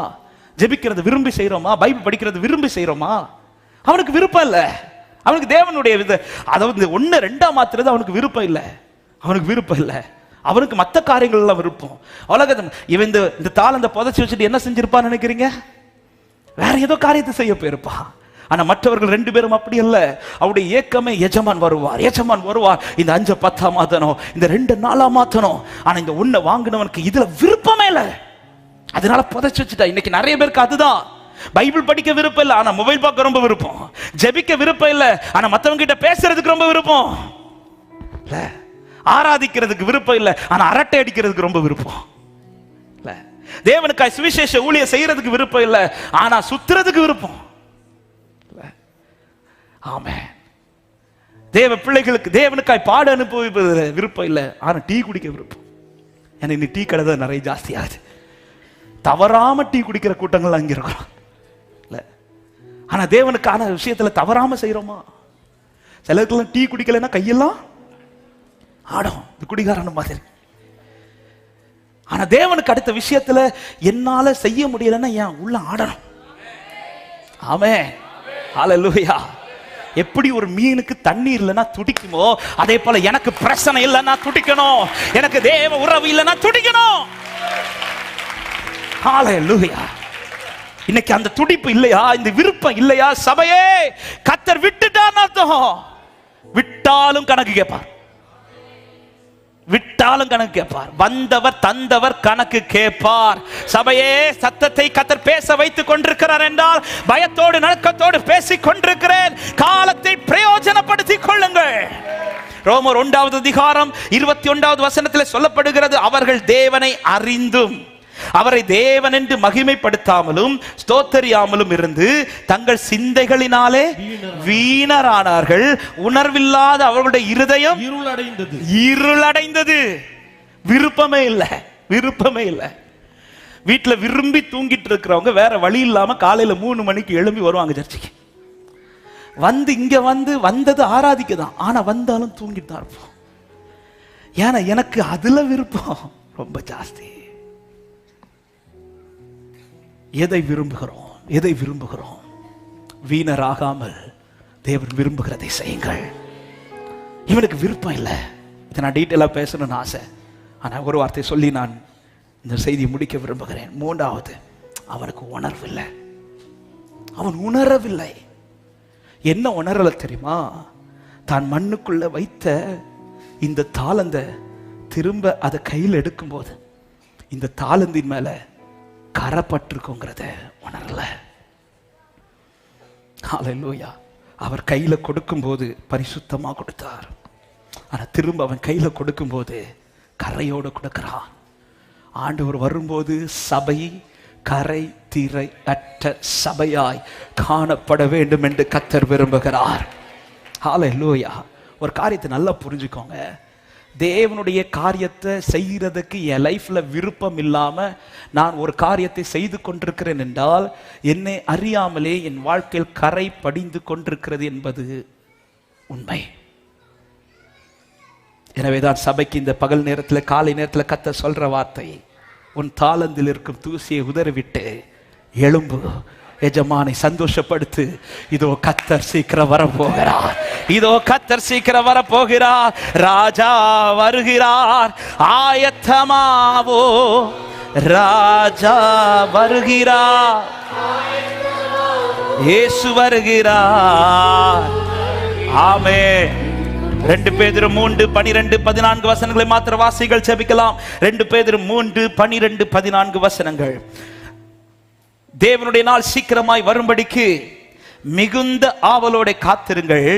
ஜெபிக்கிறது விரும்பி செய்யறோமா? பைபிள் படிக்கிறது விரும்பி செய்யறோமா? அவனுக்கு விருப்பம் இல்லை. அவனுக்கு தேவனுடைய அதாவது 1 2 மாத்துறது அவனுக்கு விருப்பம் இல்லை. அவனுக்கு விருப்பம் இல்லை. அவனுக்கு மற்ற காரியங்கள் எல்லாம் விருப்பம். உலகம் இவன் இந்த தாளந்தை புதைச்சி வச்சுட்டு என்ன செஞ்சிருப்பான்னு நினைக்கிறீங்க? வேற ஏதோ காரியத்தை செய்ய போயிருப்பா. ஆனா மற்றவர்கள் 2 பேரும் அப்படி அல்ல. அவருடைய ஏக்கமே எஜமான் வருவார், எஜமான் வருவார், இந்த 5 10 மாத்தணும், இந்த 2 4 மாத்தணும். ஆனா இந்த 1 வாங்கினவனுக்கு இதுல விருப்பமே இல்லை. அதனால புதைச்சு வச்சுட்டா. இன்னைக்கு நிறைய பேருக்கு அதுதான். பைபிள் படிக்க விருப்பம் இல்லை, ஆனா மொபைல் பார்க்க ரொம்ப விருப்பம். ஜெபிக்க விருப்பம் இல்லை, ஆனா மற்றவங்க கிட்ட பேசுறதுக்கு ரொம்ப விருப்பம் இல்ல. ஆராதிக்கிறதுக்கு விருப்பம் இல்லை, ஆனா அரட்டை அடிக்கிறதுக்கு ரொம்ப விருப்பம் இல்ல. தேவனுக்காய் சுவிசேஷ ஊழியம் செய்யறதுக்கு விருப்பம் இல்லை, ஆனா சுத்துறதுக்கு விருப்பம். ஆமென். தேவ பிள்ளைகளுக்கு தேவனுக்காய் பாட அனுபவிப்பது விருப்பம் இல்லை, ஆனா டீ குடிக்க விருப்பம். ஏன்னா இன்னைக்கு டீ கடை தான் நிறைய ஜாஸ்தி ஆகுது. தவறாம டீ குடிக்கிற கூட்டங்கள் அங்க இருக்கும் இல்ல. ஆனா தேவனுக்கான விஷயத்துல தவறாம செய்யறோமா? சிலருக்கெல்லாம் டீ குடிக்கலைன்னா கையெல்லாம் ஆடும், இது குடிகாரன் மாதிரி. ஆனா தேவனுக்கு அடுத்த விஷயத்துல என்னால செய்ய முடியலன்னா ஏன் உள்ள ஆடணும். ஆமென். ஹல்லேலூயா. எப்படி ஒரு மீனுக்கு தண்ணீர் இல்லைன்னா துடிக்குமோ, அதே போல எனக்கு பிரச்சனை இல்லைன்னா துடிக்கணும், எனக்கு தேவ உறவு இல்லைன்னா துடிக்கணும். ஹல்லேலூயா. இன்னைக்கு அந்த துடிப்பு இல்லையா, இந்த விருப்பம் இல்லையா, சபையே கர்த்தர் விட்டுட்டான்னு அர்த்தம். விட்டாலும் கணக்கு கேட்பார், விட்டாலும் கணக்கு கேட்பார். வந்தவர் தந்தவர் கணக்கு கேட்பார். சபையே சத்தத்தை கர்த்தர் பேச வைத்துக் கொண்டிருக்கிறார் என்றால் பயத்தோடு நடுக்கத்தோடு பேசிக் கொண்டிருக்கிறேன். காலத்தை பிரயோஜனப்படுத்திக் கொள்ளுங்கள். ரோமர் 1வது அதிகாரம் 21வது வசனத்தில் சொல்லப்படுகிறது, அவர்கள் தேவனை அறிந்தும் அவரை தேவன் என்று மகிமைப்படுத்தாமலும் ஸ்தோத்தரியாமலும் இருந்து தங்கள் சிந்தைகளினாலே வீணரானார்கள். உணர்வில்லாத அவர்களுடைய இருதயம் இருளடைந்தது. விருப்பமே இல்லை, விருப்பமே இல்லை. வீட்டுல விரும்பி தூங்கிட்டு இருக்கிறவங்க வேற வழி இல்லாம காலையில 3 மணிக்கு எழும்பி வருவாங்க சர்ச்சைக்கு. இங்க வந்தது ஆராதிக்கதான், ஆனா வந்தாலும் தூங்கிட்டு தான் இருப்போம். ஏன்னா எனக்கு அதுல விருப்பம் ரொம்ப ஜாஸ்தி. எதை விரும்புகிறோம், எதை விரும்புகிறோம்? வீணராகாமல் தேவன் விரும்புகிறதை செய்யுங்கள். இவனுக்கு விருப்பம் இல்லை. இதை நான் டீட்டெயிலா பேசணும்னு ஆசை, ஆனா ஒரு வார்த்தை சொல்லி நான் இந்த செய்தியை முடிக்க விரும்புகிறேன். 3வது, அவனுக்கு உணர்வு இல்லை. அவன் உணரவில்லை. என்ன உணரல தெரியுமா? தான் மண்ணுக்குள்ள வைத்த இந்த தாளந்த திரும்ப அதை கையில் எடுக்கும்போது இந்த தாளந்தின் மேல கரப்பட்டிருக்குங்கிறத உணரல. ஹல்லேலூயா. அவர் கையில கொடுக்கும் போது பரிசுத்தமா கொடுத்தார், ஆனா திரும்ப அவன் கையில கொடுக்கும் போது கரையோடு கொடுக்கிறான். ஆண்டவர் வரும்போது சபை கரை திரை அற்ற சபையாய் காணப்பட வேண்டும் என்று கர்த்தர் விரும்புகிறார். ஹல்லேலூயா. ஒரு காரியத்தை நல்லா புரிஞ்சுக்கோங்க. தேவனுடைய காரியத்தை செய்யறதுக்கு என் லைஃப்ல விருப்பம் இல்லாம நான் ஒரு காரியத்தை செய்து கொண்டிருக்கிறேன் என்றால் என்னை அறியாமலே என் வாழ்க்கையில் கரை படிந்து கொண்டிருக்கிறது என்பது உண்மை. எனவேதான் சபைக்கு இந்த பகல் நேரத்தில் காலை நேரத்தில் கர்த்தர் சொல்ற வார்த்தை, உன் தாளந்தில் இருக்கும் தூசியை உதறிவிட்டு எழும்பு, எஜமானை சந்தோஷப்படுத்து. இதோ கர்த்தர் சீக்கிரம் வரப்போகிறார், இதோ கர்த்தர் சீக்கிரம் வரப்போகிறார். ராஜா வருகிறார், ஆயத்தமாவோ. ராஜா வருகிறார், இயேசு வருகிறார். ஆமென். 2 பேதுரு 3:12-14 வசனங்களை மாத்திர வாசிகள் ஜெபிக்கலாம். 2 பேதுரு 3:12-14 வசனங்கள். தேவனுடைய நாள் சீக்கிரமாய் வரும்படிக்கு மிகுந்த ஆவலோட காத்திருங்கள்.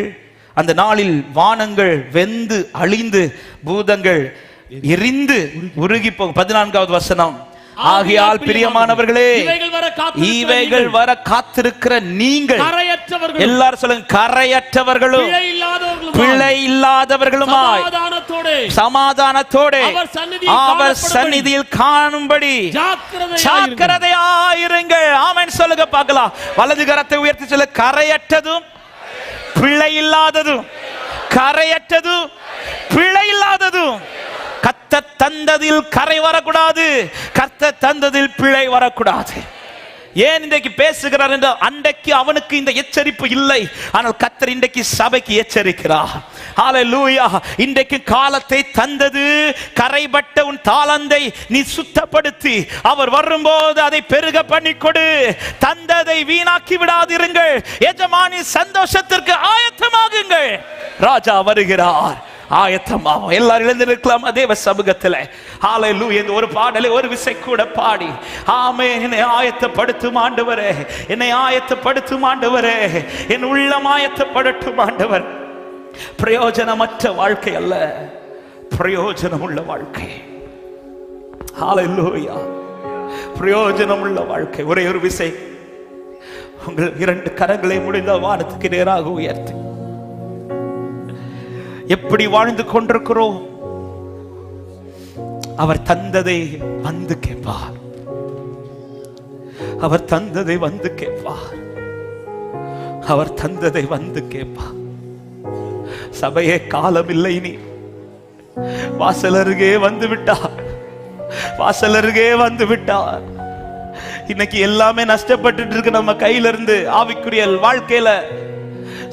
அந்த நாளில் வானங்கள் வெந்து அழிந்து பூதங்கள் எரிந்து உருகி போகும். 14வது வசனம். ஆகையால் பிரியமானவர்களே, இவைகள் வர காத்திருக்கிற நீங்கள் எல்லாரும் சொல்லுங்க, கரையற்றவர்களும் பிழை இல்லாதவர்களுமாய் சமாதானத்தோடு அவர் சந்நிதியில் காணும்படி ஜாக்கிரதையாயிருங்கள். ஆமென் சொல்லுங்க பார்க்கலாம். வலது கரத்தை உயர்த்தி சொல்ல, கரையற்றதும் பிழை இல்லாததும், கரையற்றதும் பிழை இல்லாததும். கர்த்தர் தந்ததில் கரை வரக்கூடாது, கர்த்தர் தந்ததில் பிழை வரக்கூடாது. ஏன் இன்றைக்கு பேசுகிறார் என்றால், அன்றைக்கு அவனுக்கு இந்த எச்சரிப்பு இல்லை, ஆனால் கர்த்தர் இன்றைக்கு சபைக்கு எச்சரிக்கிறார். ஹல்லேலூயா. இன்றைக்கு காலத்தை தந்தது, கரைபட்ட உன் தாளந்தை நீ சுத்தப்படுத்தி அவர் வரும்போது அதை பெருக பண்ணி கொடு. தந்ததை வீணாக்கி விடாதிருங்கள். எஜமானி சந்தோஷத்திற்கு ஆயத்தமாகுங்கள். ராஜா வருகிறார், ஆயத்தமாகும். எல்லாரும் எழுந்திருக்கலாம் தேவ சமூகத்தில். ஹல்லேலூயா. இந்த ஒரு பாடலை ஒரு விசை கூட பாடி, ஆமென், என்னை ஆயத்தப்படுத்தும் ஆண்டவரே, என்னை ஆயத்தப்படுத்தும் ஆண்டவரே, என் உள்ளம் ஆயத்தப்படட்டும் ஆண்டவர். பிரயோஜனமற்ற வாழ்க்கை அல்ல, பிரயோஜனமுள்ள வாழ்க்கை. ஹல்லேலூயா. பிரயோஜனமுள்ள வாழ்க்கை. ஒரே ஒரு விசை உங்கள் 2 கரங்களை முடிந்த வானத்துக்கு நேராக உயர்த்தி எப்படி வாழ்ந்து கொண்டிருக்கிறோம்? அவர் தந்ததை வந்து கேட்பார். அவர் தந்ததை வந்து கேட்பார். அவர் தந்ததை வந்து கேட்பார். சபையே, காலம் இல்லை. இனி வாசல் அருகே வந்து விட்டார். வாசல் அருகே வந்து விட்டார். இன்னைக்கு எல்லாமே நஷ்டப்பட்டு இருக்கு நம்ம கையில இருந்து. ஆவிக்குரிய வாழ்க்கையில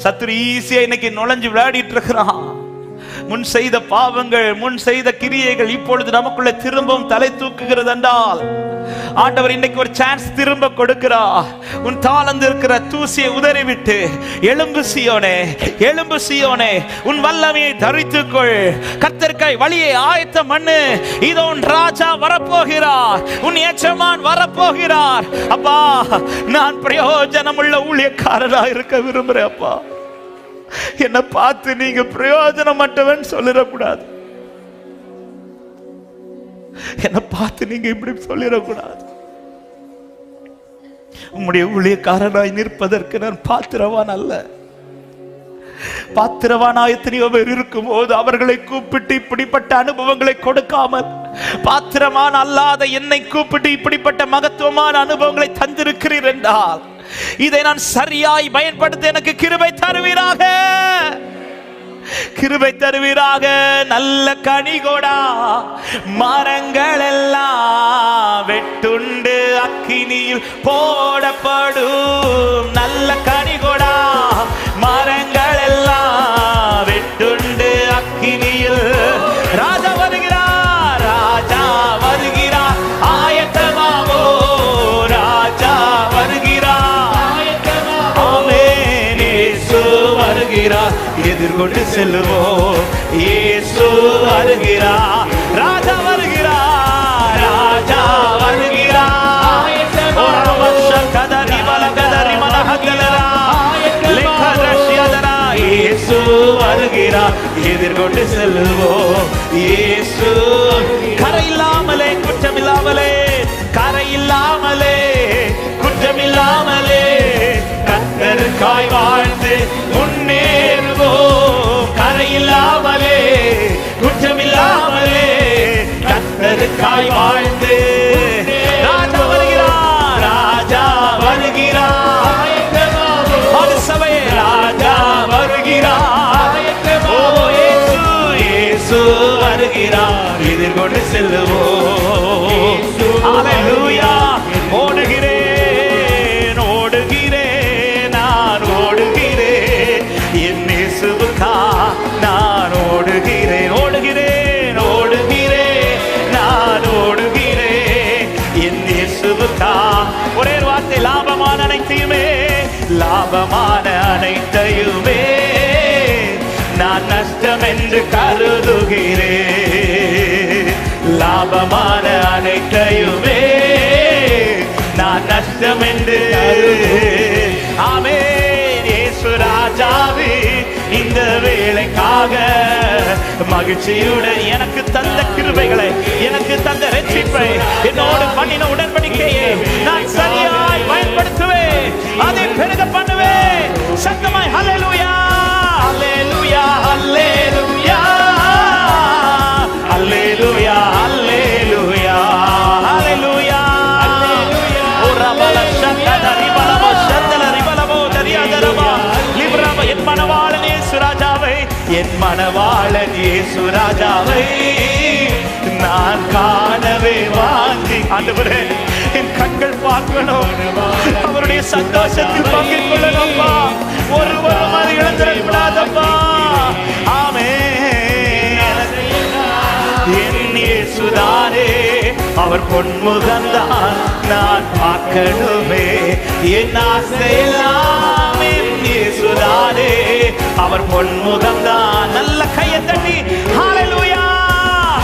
சத்துரு ஈஸியா இன்னைக்கு நுழைஞ்சு விளையாடிட்டு இருக்கிறான். முன் செய்த பாவங்கள், முன் செய்த கிரியைகள் இப்பொழுது நமக்குள்ள திரும்பவும் தலை தூக்குகிறது என்றால் ஆண்டவர் இன்னைக்கு ஒரு சான்ஸ் திரும்ப கொடுக்கிறார். உன் தாளந்து இருக்கிற தூசியை உதறிவிட்டு எழும்பு சீயோனே, எழும்பு சீயோனே, உன் வல்லமையை தரித்துக்கொள். கர்த்தருக்காய் வழியை ஆயத்தம் பண்ணு. இதோ உன் ராஜா வரப்போகிறார், உன் எஜமான் வரப்போகிறார். அப்பா, நான் பிரயோஜனமுள்ள ஊழியக்காரராக இருக்க விரும்புறேன். அப்பா, என்னை பார்த்து நீங்க பிரயோஜனமற்றவன் சொல்லிடக்கூடாது. என்னை பார்த்து நீங்க இப்படி சொல்லிடக்கூடாது. உம்முடைய ஊழியக்காரனாய் நிற்பதற்கு நான் பாத்திரவான் அல்ல. பாத்திரவானாய் எத்தனையோ பேர் இருக்கும் போது அவர்களை கூப்பிட்டு இப்படிப்பட்ட அனுபவங்களை கொடுக்காமல், பாத்திரமான அல்லாத என்னை கூப்பிட்டு இப்படிப்பட்ட மகத்துவமான அனுபவங்களை தந்திருக்கிறீர் என்றால் இதை நான் சரியாய் பயன்படுத்த எனக்கு கிருபை தருவீராக, கிருபை தருவீராக. நல்ல கனிகொடா மரங்கள் எல்லாம் வெட்டுண்டு அக்கினியில் போடப்படும். நல்ல கனிகொடா மரங்கள் எல்லாம் வெட்டுண்டு அக்கினியில். ராஜா வருகிறார், ராஜா வருகிறார், ஆயத்தமாவோ, ராஜா வருகிறார். ஆமென். இயேசு வருகிறார், எதிர்கொண்டு செல்லுவோம். இயேசு வருகிறார், ராஜா வருகிறார், ராஜா வருகிறார். இயேசு வருகிறார், எதிர்கொண்டு செல்லுவோம். இயேசு கரையில்லாமலே, குற்றமில்லாமலே, கரையில்லாமலே, குற்றமில்லாமலே கர்த்தருக்காய் வாழ்ந்து முன்னேறுவோம். கரையில்லாமலே, குற்றமில்லாமலே கர்த்தருக்காய் வாழ்ந்து. ராஜா வருகிறார், ராஜா வருகிறார். சபையே, ராஜா வருகிறார். ஓ இயேசு, இயேசு வருகிறார், எதிர்கொண்டு செல்லுவோம். ஹல்லேலூயா. ஓடுகிறேன், ஓடுகிறேன், நான் ஓடுகிறேன், என் இயேசுவுக்கா நான் ஓடுகிறேன். ஓடுகிறேன், ஓடுகிறேன், நான் ஓடுகிறேன், என் இயேசுவுக்கா. ஒரே வார்த்தை, லாபமான அனைத்தையுமே, லாபமான அனைத்தையுமே நான் நஷ்டம் என்று கருதுகிறேன். லாபமான அனைத்தையுமே நான் நஷ்டம் என்று. ஆமென். இயேசு ராஜாவே, இந்த வேளைக்காக மகிழ்ச்சியுடன் எனக்கு தந்த கிருபைகளை, எனக்கு தந்த ரட்சிப்பை, என்னோடு பண்ணின உடன்படிக்கையை நான் சரியாய் பயன்படுத்துவேன். அதை பெருக பண்ணுவேன். சத்தமாய் ஹல்லேலூயா, ஹல்லேலூயா, ஹல்லேலூயா, ஹல்லேலூயா, ஹல்லேலூயா, ஹல்லேலூயா. என் மணவாளன் இயேசு ராஜாவை, என் மணவாளன் இயேசு ராஜாவை நான் காணவே வாங்கி. ஆண்டவரே, என் கண்கள் பார்க்கணும், அவருடைய சந்தோஷத்தில் பங்கிக் கொள்ளணும்பா. ஒருவரும் அது இழந்திடக்கூடாதப்பா. ஆமென். என் இயேசுதானே, அவர் பொன்முகந்தான் நான் பார்க்கணுமே. என் ஆசையெல்லாம் என் இயேசுதானே, அவர் பொன்முகந்தான். நல்ல கையை தட்டி ஹல்லேலூயா,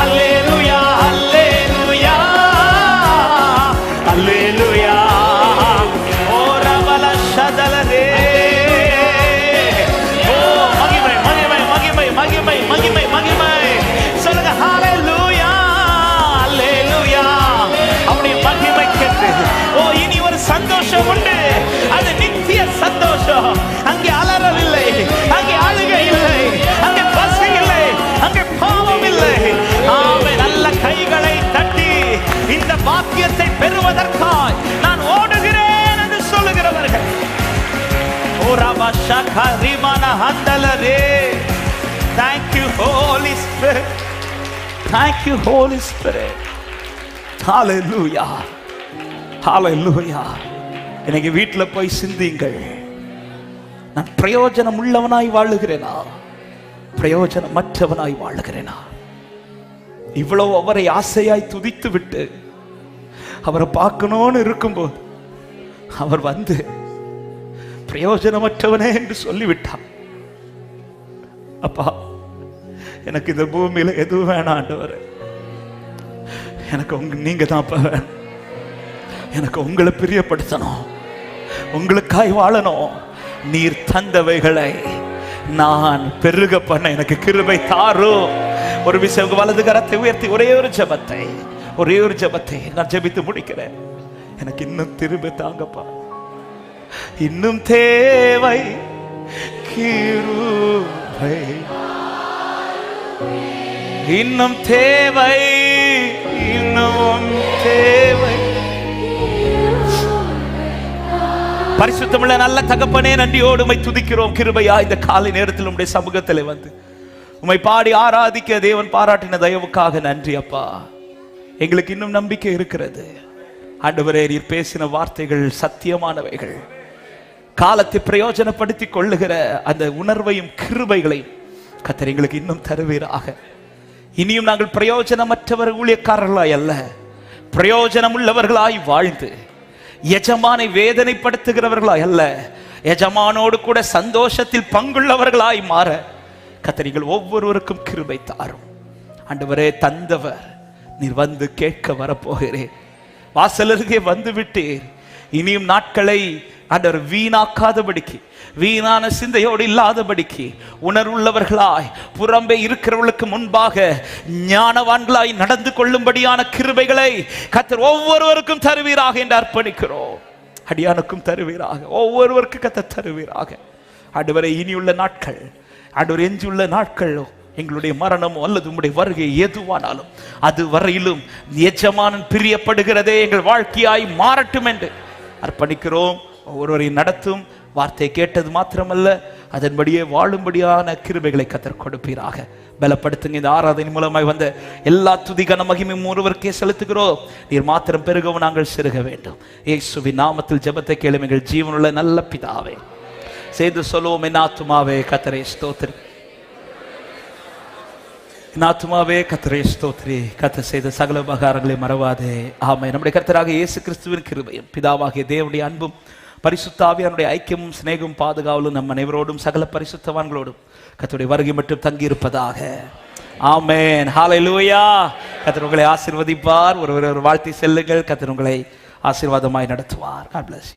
ஹல்லேலூயா, ஹல்லேலூயா, ஹல்லேலூயா. ஓ ரபல ஷதலரே. ஓ மகிமை, மகிமை, மகிமை, மகிமை, மகிமை, மகிமை. சொல்லுங்க கரிமான ஹந்தலரே. Thank you Holy Spirit. Thank you Holy Spirit. Hallelujah. Hallelujah. இன்னைக்கு வீட்டுல போய் சிந்திங்கள், நான் பிரயோஜனம் உள்ளவனாய் வாழுகிறேனா, பிரயோஜனமற்றவனாய் வாழுகிறேனா? இவ்வளவு அவரை ஆசையாய் துதித்து விட்டு அவரை பார்க்கணும்னு இருக்கும்போது அவர் வந்து பிரயோஜனமற்றவனே என்று சொல்லிவிட்டார். அப்பா, எனக்கு இந்த பூமியில எதுவும் வேணாம் ஆண்டவரே, எனக்கு நீங்க தான் அப்ப வேணும். எனக்கு உங்களை பிரியப்படுத்தணும், உங்களுக்காய் வாழணும். நீர் தந்தவைகளை நான் பெருக பண்ண எனக்கு கிருபை தாரும். ஒரு விஷயம், வலது கரத்தை உயர்த்தி ஒரே ஒரு ஜெபத்தை நான் ஜெபித்து முடிக்கிறேன். எனக்கு இன்னும் திரும்ப தாங்கப்பா, இன்னும் தேவை கிருபை, இன்னும் தேவை, இன்னும் தேவை. பரிசுத்தமுள்ள நல்ல தகப்பனே, நன்றியோடு உம்மை துதிக்கிறோம். கிருபையா இந்த காலை நேரத்தில் உம்முடைய சமூகத்தில் வந்து உம்மை பாடி ஆராதிக்க தேவன் பாராட்டின தயவுக்காக நன்றி அப்பா. எங்களுக்கு இன்னும் நம்பிக்கை இருக்கிறது ஆண்டவரே. நீர் பேசின வார்த்தைகள் சத்தியமானவைகள். காலத்தை பிரயோஜனப்படுத்திக் கொள்ளுகிற அந்த உணர்வையும் கிருபைகளையும் கர்த்தர் எங்களுக்கு இன்னும் தருவீராக. இனியும் நாங்கள் பிரயோஜனமற்றவர் ஊழியக்காரர்களாய் அல்ல, பிரயோஜனம் உள்ளவர்களாய் வாழ்ந்து எஜமானை வேதனைப்படுத்துகிறவர்களாய் அல்ல, எஜமானோடு கூட சந்தோஷத்தில் பங்குள்ளவர்களாய் மாற கர்த்தர் ஒவ்வொருவருக்கும் கிருபை தாரும் ஆண்டவரே. தந்தவர் நீர் வந்து கேட்க வரப்போகிறேன். வாசலருகே வந்து விட்டீர். இனியும் நாட்களை ஆண்டவர் வீணாக்காதபடிக்கு, வீணான சிந்தையோடு இல்லாதபடிக்கு, உணர்வுள்ளவர்களாய் புறம்பே இருக்கிறவர்களுக்கு முன்பாக ஞானவான்களாய் நடந்து கொள்ளும்படியான கிருபைகளை கர்த்தர் ஒவ்வொருவருக்கும் தருவீராக என்று அர்ப்பணிக்கிறோம். அடியானுக்கும் தருவீராக, ஒவ்வொருவருக்கும் கர்த்தர் தருவீராக ஆண்டவரே. இனியுள்ள நாட்கள் ஆண்டவர், எஞ்சியுள்ள நாட்கள் எங்களுடைய மரணமோ அல்லது உம்முடைய வருகை எதுவானாலும் அது வரையிலும் எஜமானன் பிரியப்படுகிறதே எங்கள் வாழ்க்கையாய் மாறட்டும் என்று அர்ப்பணிக்கிறோம். ஒருவரையும் நடத்தும் வார்த்தை கேட்டது மாத்திரமல்ல, அதன்படியே வாழும்படியான கிருபைகளை கர்த்தர் கொடுப்பீராக. பலப்படுத்துங்க. இந்த ஆராதனை மூலமாய் வந்த எல்லா துதிகன மகிமையும் ஒருவருக்கே செலுத்துகிறோம். நீர் மாத்திரம் பெருகவும் நாங்கள் சிறுக வேண்டும். இயேசுவின் நாமத்தில் ஜெபத்தை கேளும் எங்கள் ஜீவனுள்ள நல்ல பிதாவே. செய்து சொல்லுவோம், என் ஆத்துமாவே கர்த்தரை ஸ்தோத்திரி, என் ஆத்துமாவே கர்த்தரை ஸ்தோத்திரி, கர்த்தர் செய்த சகல உபகாரங்களை மறவாதே. ஆமென். நம்முடைய கர்த்தராக இயேசு கிறிஸ்துவின் கிருபையும் பிதாவாகிய தேவனுடைய அன்பும் பரிசுத்த ஆவியானவருடைய ஐக்கியமும் சிநேகமும் பாதுகாவலும் நம் அனைவரோடும் சகல பரிசுத்தவான்களோடும் கர்த்தருடைய வருகை மட்டும் தங்கி இருப்பதாக. ஆமென். ஹல்லேலூயா. கர்த்தர் உங்களை ஆசீர்வதிப்பார். ஒரு வாழ்த்தி செல்லுங்கள். கர்த்தர் உங்களை ஆசீர்வாதமாய் நடத்துவார். God bless you.